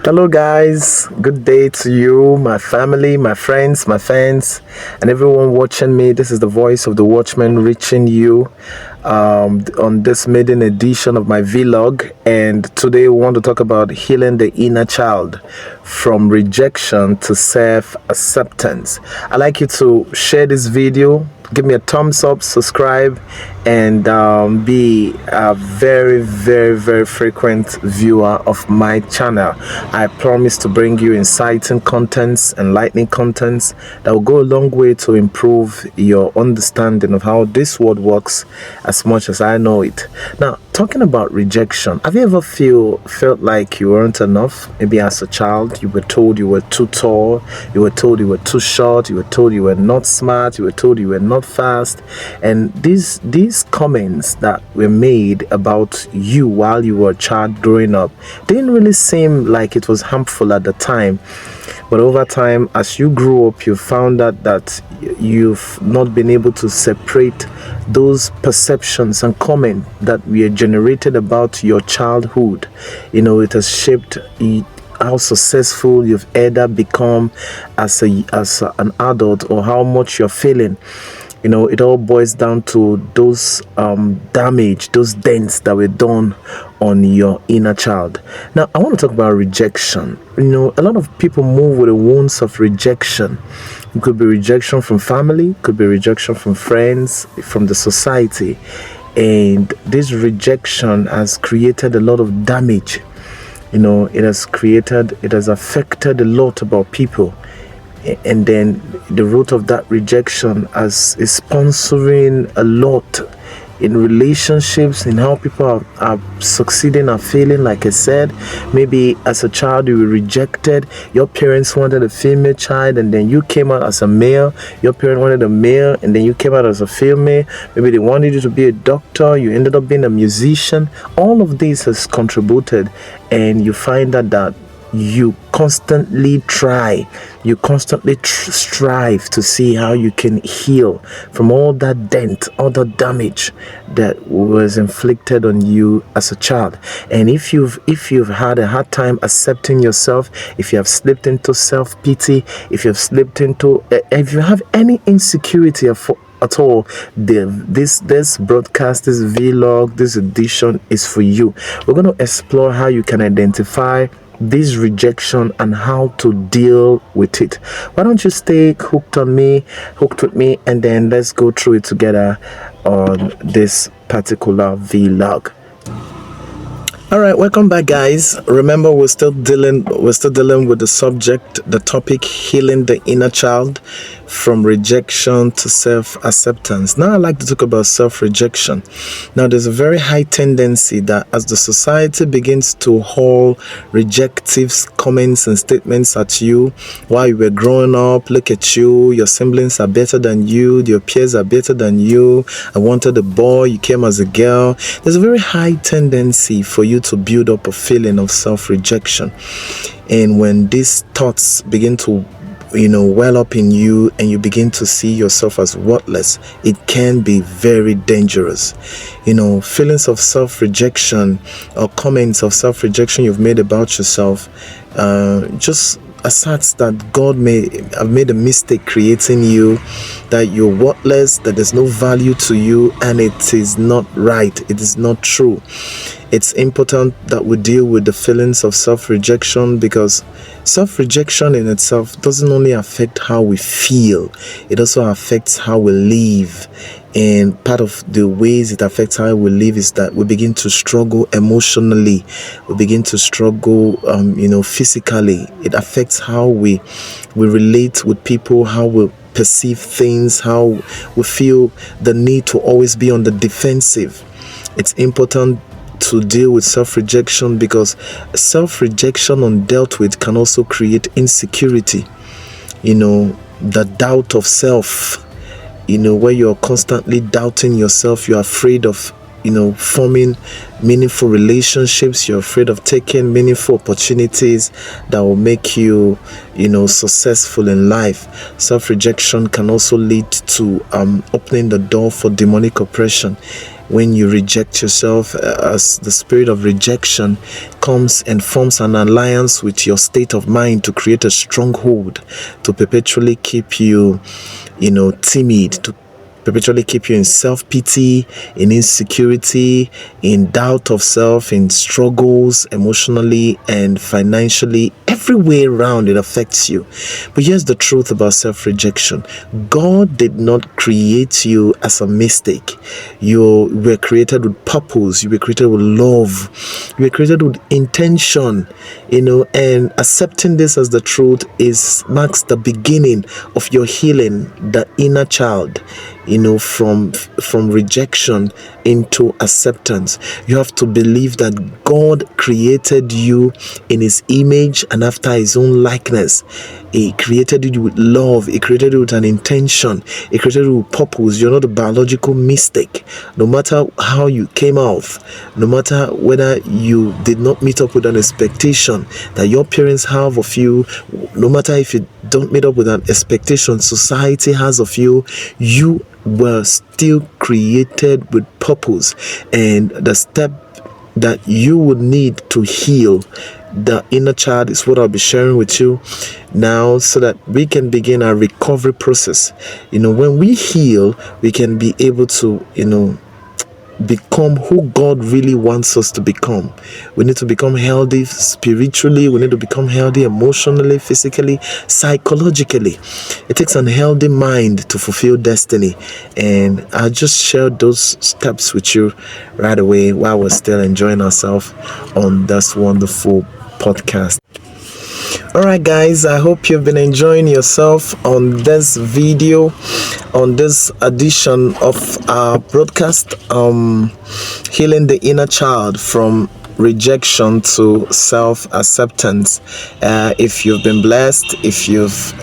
Hello, guys. Good day to you, my family, my friends, my fans, and everyone watching me. This is the voice of the Watchman reaching you on this maiden edition of my vlog. And today we want to talk about healing the inner child from rejection to self-acceptance. I'd like you to share this video, give me a thumbs up, subscribe, and be a very frequent viewer of my channel. I promise to bring you inciting contents, enlightening contents that will go a long way to improve your understanding of how this world works as much as I know it. Now, talking about rejection, have you ever felt like you weren't enough? Maybe as a child you were told you were too tall, you were told you were too short, you were told you were not smart, you were told you were not fast, and these comments that were made about you while you were a child growing up didn't really seem like it was harmful at the time, but over time, as you grew up, you found out that you've not been able to separate those perceptions and comments that were generated about your childhood. It has shaped how successful you've either become as an adult, or how much you're feeling. It all boils down to those damage, those dents that were done on your inner child. Now, I want to talk about rejection. A lot of people move with the wounds of rejection. It could be rejection from family, could be rejection from friends, from the society. And this rejection has created a lot of damage. It has affected a lot about people. And then the root of that rejection is sponsoring a lot in relationships, in how people are succeeding and failing. Like I said, maybe as a child you were rejected. Your parents wanted a female child, and then you came out as a male. Your parents wanted a male, and then you came out as a female. Maybe they wanted you to be a doctor, you ended up being a musician. All of this has contributed, and you find that you constantly strive to see how you can heal from all that dent, all the damage that was inflicted on you as a child. And if you've had a hard time accepting yourself, if you have slipped into self-pity, if you have any insecurity at all, this broadcast, this vlog, this edition is for you. We're going to explore how you can identify this rejection and how to deal with it. Why don't you stay hooked with me, and then let's go through it together on this particular vlog. All right, welcome back, guys. Remember, we're still dealing with the topic, healing the inner child from rejection to self-acceptance. Now I'd like to talk about self-rejection. Now, there's a very high tendency that as the society begins to hurl rejective comments and statements at you while you were growing up, look at you, your siblings are better than you, your peers are better than you, I wanted a boy, you came as a girl. There's a very high tendency for you to build up a feeling of self-rejection. And when these thoughts begin to well up in you, and you begin to see yourself as worthless, it can be very dangerous. Feelings of self-rejection or comments of self-rejection you've made about yourself just asserts that God may have made a mistake creating you, that you're worthless, that there's no value to you, and it is not right, it is not true. It's important that we deal with the feelings of self-rejection, because self-rejection in itself doesn't only affect how we feel, it also affects how we live. And part of the ways it affects how we live is that we begin to struggle emotionally, we begin to struggle physically. It affects how we relate with people, how we perceive things, how we feel the need to always be on the defensive. It's important to deal with self-rejection, because self-rejection undealt with can also create insecurity, the doubt of self, where you're constantly doubting yourself. You're afraid of forming meaningful relationships. You're afraid of taking meaningful opportunities that will make you successful in life. Self-rejection can also lead to opening the door for demonic oppression. when you reject yourself, as the spirit of rejection comes and forms an alliance with your state of mind to create a stronghold, to perpetually keep you, timid, to perpetually keep you in self-pity, in insecurity, in doubt of self, in struggles emotionally and financially. Every way around it affects you. But here's the truth about self-rejection. God did not create you as a mistake. You were created with purpose. You were created with love. You were created with intention, and accepting this as the truth marks the beginning of your healing, the inner child, from rejection into acceptance. You have to believe that God created you in his image and after his own likeness. He created you with love. He created you with an intention. He created you with purpose. You're not a biological mistake. No matter how you came out, no matter whether you did not meet up with an expectation that your parents have of you, no matter if you don't meet up with an expectation society has of you, you were still created with purpose. And the step that you would need to heal the inner child is what I'll be sharing with you now, so that we can begin our recovery process. When we heal, we can be able to become who God really wants us to become. We need to become healthy spiritually. We need to become healthy emotionally, physically, psychologically. It takes an healthy mind to fulfill destiny. And I just shared those steps with you right away while we're still enjoying ourselves on this wonderful podcast. Alright guys, I hope you've been enjoying yourself on this video, on this edition of our broadcast, healing the inner child from rejection to self-acceptance. If you've been blessed, if you've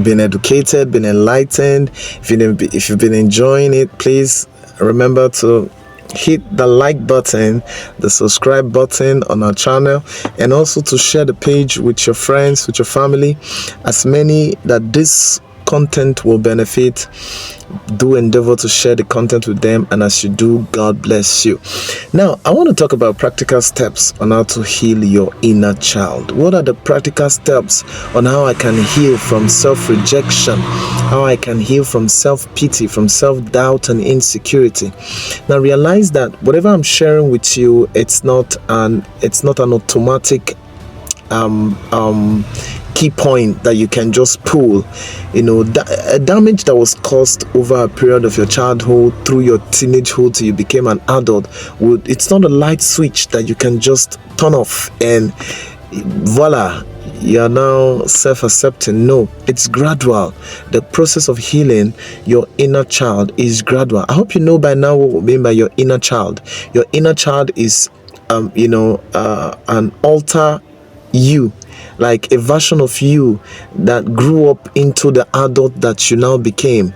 been educated, been enlightened, if you've been enjoying it, please remember to hit the like button, the subscribe button on our channel, and also to share the page with your friends, with your family, as many that this content will benefit. Do endeavor to share the content with them, and as you do, God bless you. Now, I want to talk about practical steps on how to heal your inner child. What are the practical steps on how I can heal from self-rejection, how I can heal from self-pity, from self-doubt and insecurity? Now, realize that whatever I'm sharing with you, it's not an automatic key point that you can just pull. A damage that was caused over a period of your childhood through your teenagehood till you became an adult, it's not a light switch that you can just turn off and voila, you are now self-accepting. No, it's gradual. The process of healing your inner child is gradual. I hope you know by now what we mean by your inner child. Your inner child is an alter you, like a version of you that grew up into the adult that you now became.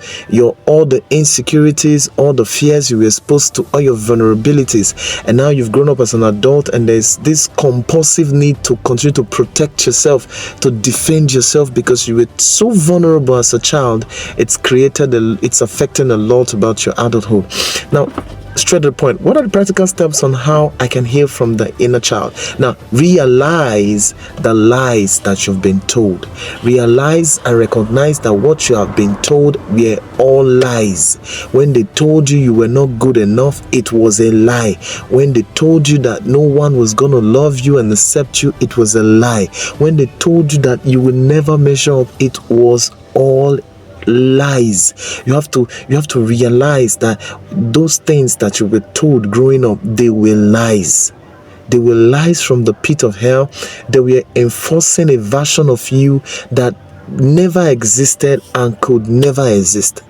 All the insecurities, all the fears you were exposed to, all your vulnerabilities, and now you've grown up as an adult, and there's this compulsive need to continue to protect yourself, to defend yourself, because you were so vulnerable as a child. It's affecting a lot about your adulthood. Now, straight to the point, what are the practical steps on how I can heal from the inner child? Now, realize the lies that you've been told. Realize and recognize that what you have been told were all lies. When they told you were not good enough, it was a lie. When they told you that no one was going to love you and accept you, it was a lie. When they told you that you will never measure up, it was all lies. You have to realize that those things that you were told growing up, they were lies. They were lies from the pit of hell. They were enforcing a version of you that never existed and could never exist.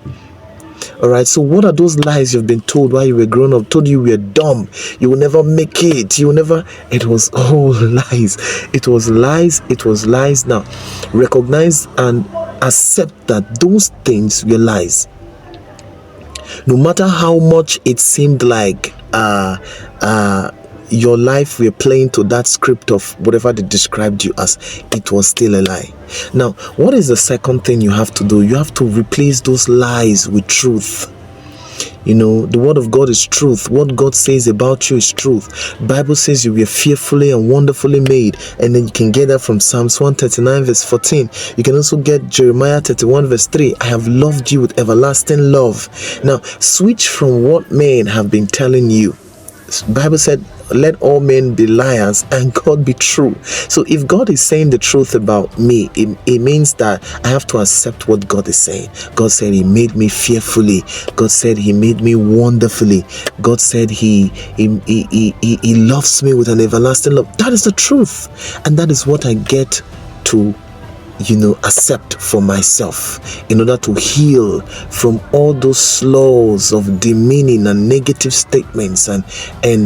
Alright, so what are those lies you've been told while you were growing up? Told you were dumb, you will never make it, it was all lies. It was lies. Now, recognize and accept that those things were lies. No matter how much it seemed like your life were playing to that script of whatever they described you as, it was still a lie. Now, what is the second thing you have to do? You have to replace those lies with truth. You know, the word of God is truth. What God says about you is truth. Bible says you were fearfully and wonderfully made. And then you can get that from Psalms 139 verse 14. You can also get Jeremiah 31 verse 3. I have loved you with everlasting love. Now, switch from what men have been telling you. Bible said, let all men be liars and God be true. So if God is saying the truth about me, it means that I have to accept what God is saying. God said he made me fearfully. God said he made me wonderfully. God said he loves me with an everlasting love. That is the truth, and that is what I get to accept for myself in order to heal from all those slows of demeaning and negative statements and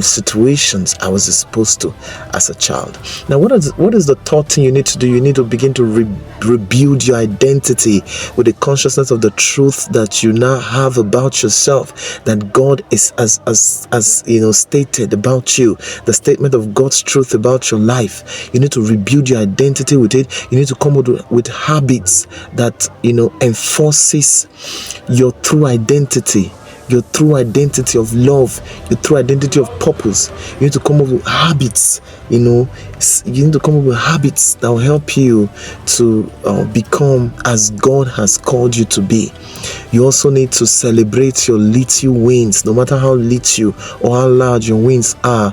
situations I was exposed to as a child. Now, what is the third thing you need to do? You need to begin to rebuild your identity with the consciousness of the truth that you now have about yourself, that God is as stated about you, the statement of God's truth about your life. You need to rebuild your identity with it. You need to come with habits that enforces your true identity, your true identity of love, your true identity of purpose. You need to come up with habits. You need to come up with habits that will help you to become as God has called you to be. You also need to celebrate your little wins. No matter how little or how large your wins are,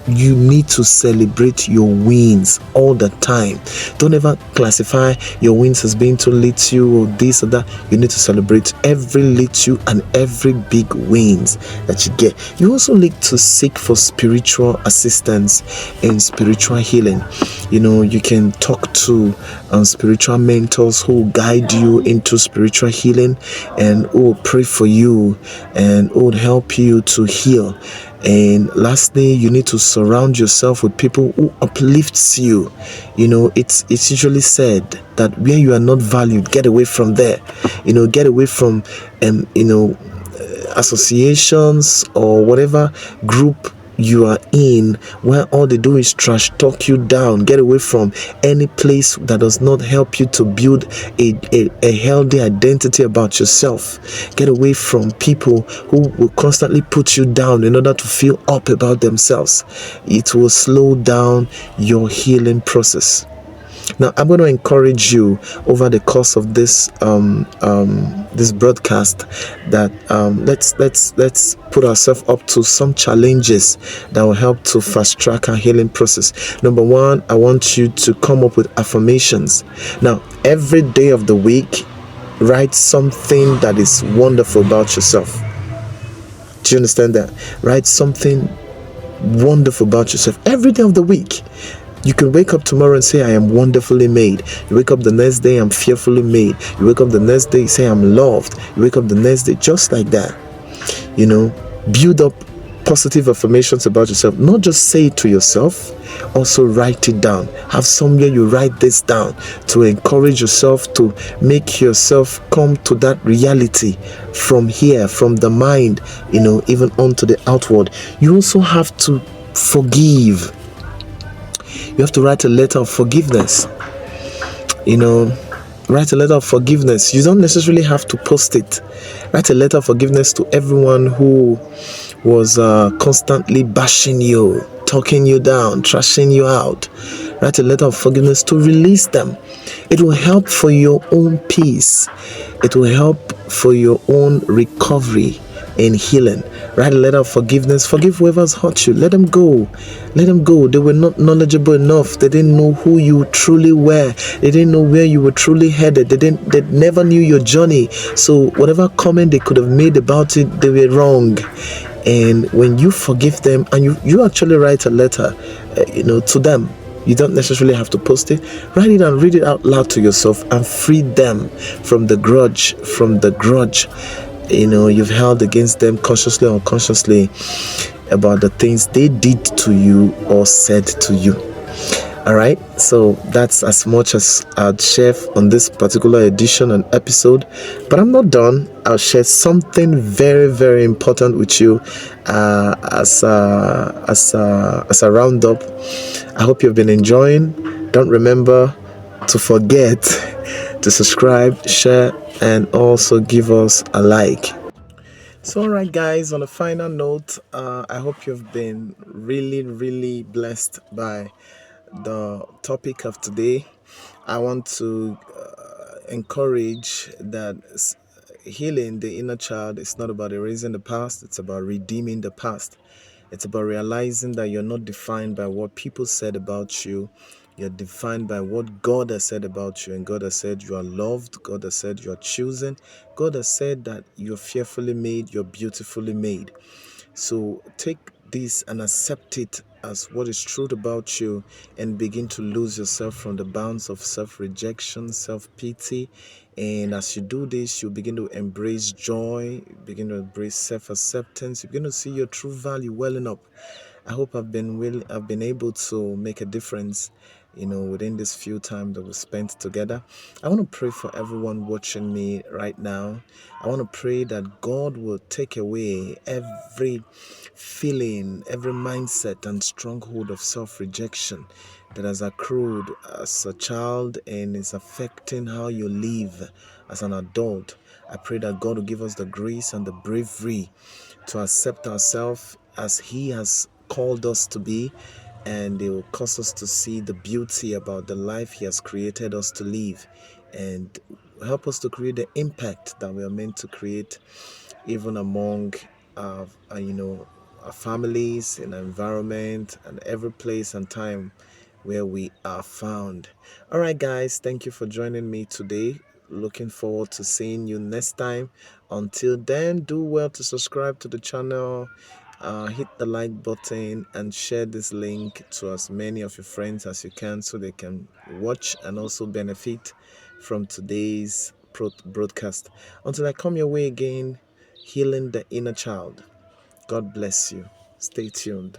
you need to celebrate your wins all the time. Don't ever classify your wins as being too little or this or that. You need to celebrate every little and every big wins that you get. You also need to seek for spiritual assistance and spiritual healing. You can talk to spiritual mentors who guide you into spiritual healing and who will pray for you and who will help you to heal. And lastly, you need to surround yourself with people who uplifts you. It's usually said that where you are not valued, get away from there. Get away from associations or whatever group you are in where all they do is trash talk you down. Get away from any place that does not help you to build a healthy identity about yourself. Get away from people who will constantly put you down in order to feel up about themselves. It will slow down your healing process. Now, I'm going to encourage you over the course of this this broadcast that let's put ourselves up to some challenges that will help to fast track our healing process. Number one, I want you to come up with affirmations. Now, every day of the week, write something that is wonderful about yourself. Do you understand that? Write something wonderful about yourself every day of the week. You can wake up tomorrow and say, I am wonderfully made. You wake up the next day, I'm fearfully made. You wake up the next day, say, I'm loved. You wake up the next day, just like that. Build up positive affirmations about yourself. Not just say it to yourself, also write it down. Have somewhere you write this down to encourage yourself, to make yourself come to that reality from here, from the mind, even onto the outward. You also have to forgive. You have to write a letter of forgiveness. Write a letter of forgiveness. You don't necessarily have to post it. Write a letter of forgiveness to everyone who was constantly bashing you, talking you down, trashing you out. Write a letter of forgiveness to release them. It will help for your own peace. It will help for your own recovery and healing. Write a letter of forgiveness. Forgive whoever's hurt you. Let them go. Let them go. They were not knowledgeable enough. They didn't know who you truly were. They didn't know where you were truly headed. They never knew your journey. So whatever comment they could have made about it, they were wrong. And when you forgive them and you actually write a letter, to them, you don't necessarily have to post it. Write it and read it out loud to yourself and free them from the grudge, you've held against them consciously or unconsciously about the things they did to you or said to you. All right, so that's as much as I'd share on this particular edition and episode, but I'm not done. I'll share something very, very important with you as a roundup. I hope you've been enjoying. Don't remember to forget to subscribe, share, and also give us a like. So, all right, guys, on a final note, I hope you've been really, really blessed by the topic of today. I want to encourage that healing the inner child is not about erasing the past, it's about redeeming the past. It's about realizing that you're not defined by what people said about you. You're defined by what God has said about you. And God has said you are loved. God has said you are chosen. God has said that you're fearfully made, you're beautifully made. So take this and accept it as what is true about you and begin to lose yourself from the bounds of self-rejection, self-pity. And as you do this, you begin to embrace joy, begin to embrace self-acceptance, you begin to see your true value welling up. I hope I've been able to make a difference, within this few time that we spent together. I want to pray for everyone watching me right now. I want to pray that God will take away every feeling, every mindset and stronghold of self-rejection that has accrued as a child and is affecting how you live as an adult. I pray that God will give us the grace and the bravery to accept ourselves as He has called us to be, and it will cause us to see the beauty about the life He has created us to live, and help us to create the impact that we are meant to create, even among our families, in our environment, and every place and time where we are found. All right, guys, thank you for joining me today. Looking forward to seeing you next time. Until then, do well to subscribe to the channel, hit the like button, and share this link to as many of your friends as you can so they can watch and also benefit from today's broadcast. Until I come your way again, healing the inner child. God bless you. Stay tuned.